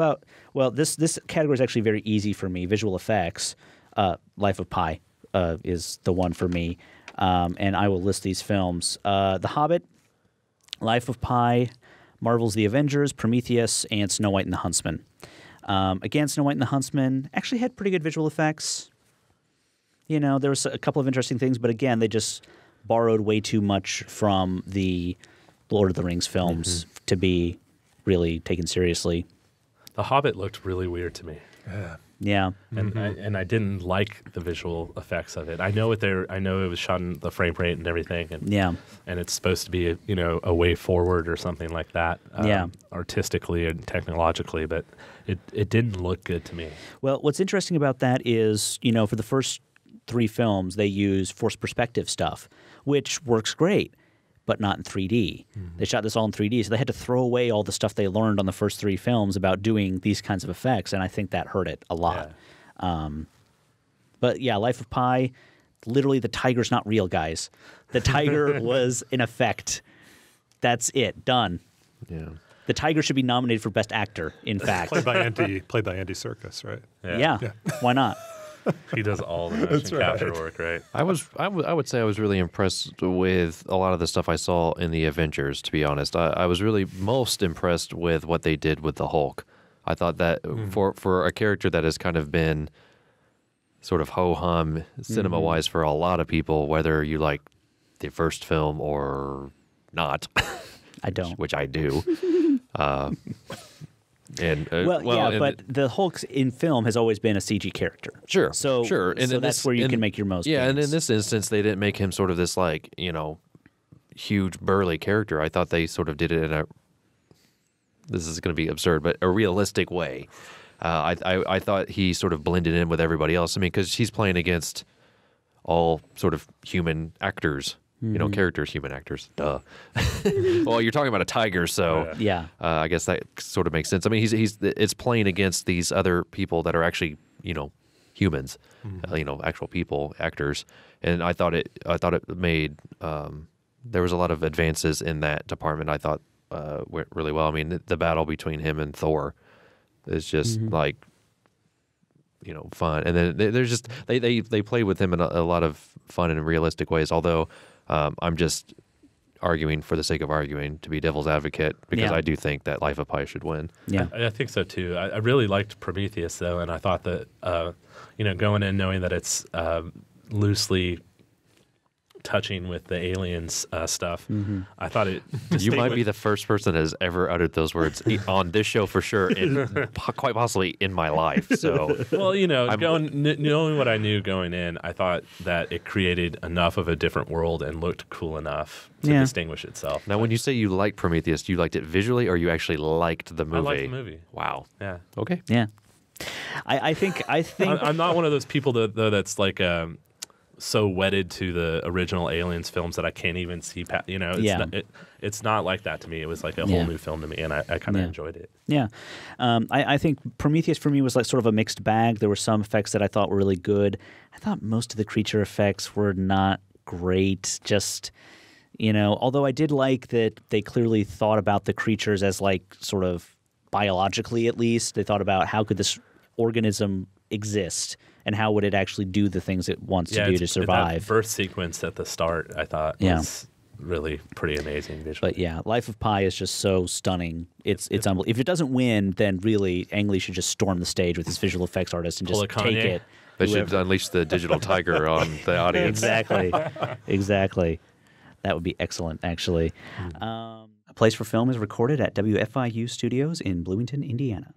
about, well, this category is actually very easy for me. Visual effects, Life of Pi is the one for me. And I will list these films. The Hobbit, Life of Pi, Marvel's The Avengers, Prometheus, and Snow White and the Huntsman. Again, Snow White and the Huntsman actually had pretty good visual effects. You know, there was a couple of interesting things, but again, they just borrowed way too much from the Lord of the Rings films to be really taken seriously. The Hobbit looked really weird to me. Yeah. And I didn't like the visual effects of it. I know I know it was shot in the frame rate and everything. And, and it's supposed to be, a way forward or something like that. Artistically and technologically, but it didn't look good to me. Well, what's interesting about that is, for the first 3 films, they use forced perspective stuff, which works great, but not in 3D. They shot this all in 3D, so they had to throw away all the stuff they learned on the first 3 films about doing these kinds of effects, and I think that hurt it a lot. But yeah, Life of Pi, literally the tiger's not real, guys. The tiger was an effect. That's it. Done. Yeah. The tiger should be nominated for Best Actor, in fact. Played by Andy Serkis, right? Yeah. Why not? He does all the motion capture work, right? I would say I was really impressed with a lot of the stuff I saw in the Avengers, to be honest. I was really most impressed with what they did with the Hulk. I thought that for a character that has kind of been sort of ho-hum cinema-wise for a lot of people, whether you like the first film or not. I don't. Which I do. But the Hulk in film has always been a CG character. Sure. So that's where you can make your most gains. And in this instance, they didn't make him sort of this, huge, burly character. I thought they sort of did it in this is going to be absurd, but a realistic way. I thought he sort of blended in with everybody else. I mean, because he's playing against all sort of human actors. Characters, human actors. Duh. Well, you're talking about a tiger, so I guess that sort of makes sense. I mean, it's playing against these other people that are actually, humans, actual people, actors. And I thought it made there was a lot of advances in that department. I thought went really well. I mean, the battle between him and Thor is just fun. And then there's just they play with him in a lot of fun and realistic ways. Although. I'm just arguing for the sake of arguing to be devil's advocate because I do think that Life of Pi should win. Yeah, I think so too. I really liked Prometheus though, and I thought that going in knowing that it's loosely touching with the aliens stuff, I thought it. You might be the first person that has ever uttered those words on this show for sure, and quite possibly in my life. So, well, knowing what I knew going in, I thought that it created enough of a different world and looked cool enough to distinguish itself. Now, when you say you liked Prometheus, you liked it visually, or you actually liked the movie? I liked the movie. Wow. Yeah. Okay. Yeah. I think I'm not one of those people though that's like. So wedded to the original Aliens films that I can't even see. It's not like that to me. It was like a whole new film to me, and I kind of enjoyed it. Yeah, I think Prometheus for me was like sort of a mixed bag. There were some effects that I thought were really good. I thought most of the creature effects were not great. Just although I did like that they clearly thought about the creatures as like sort of biologically at least. They thought about how could this organism exist. And how would it actually do the things it wants to do to survive? That birth sequence at the start, I thought, was really pretty amazing visually. But yeah, Life of Pi is just so stunning. It's unbelievable. If it doesn't win, then really Ang Lee should just storm the stage with his visual effects artist and just take it. They should unleash the digital tiger on the audience. Exactly. That would be excellent, actually. A Place for Film is recorded at WFIU Studios in Bloomington, Indiana.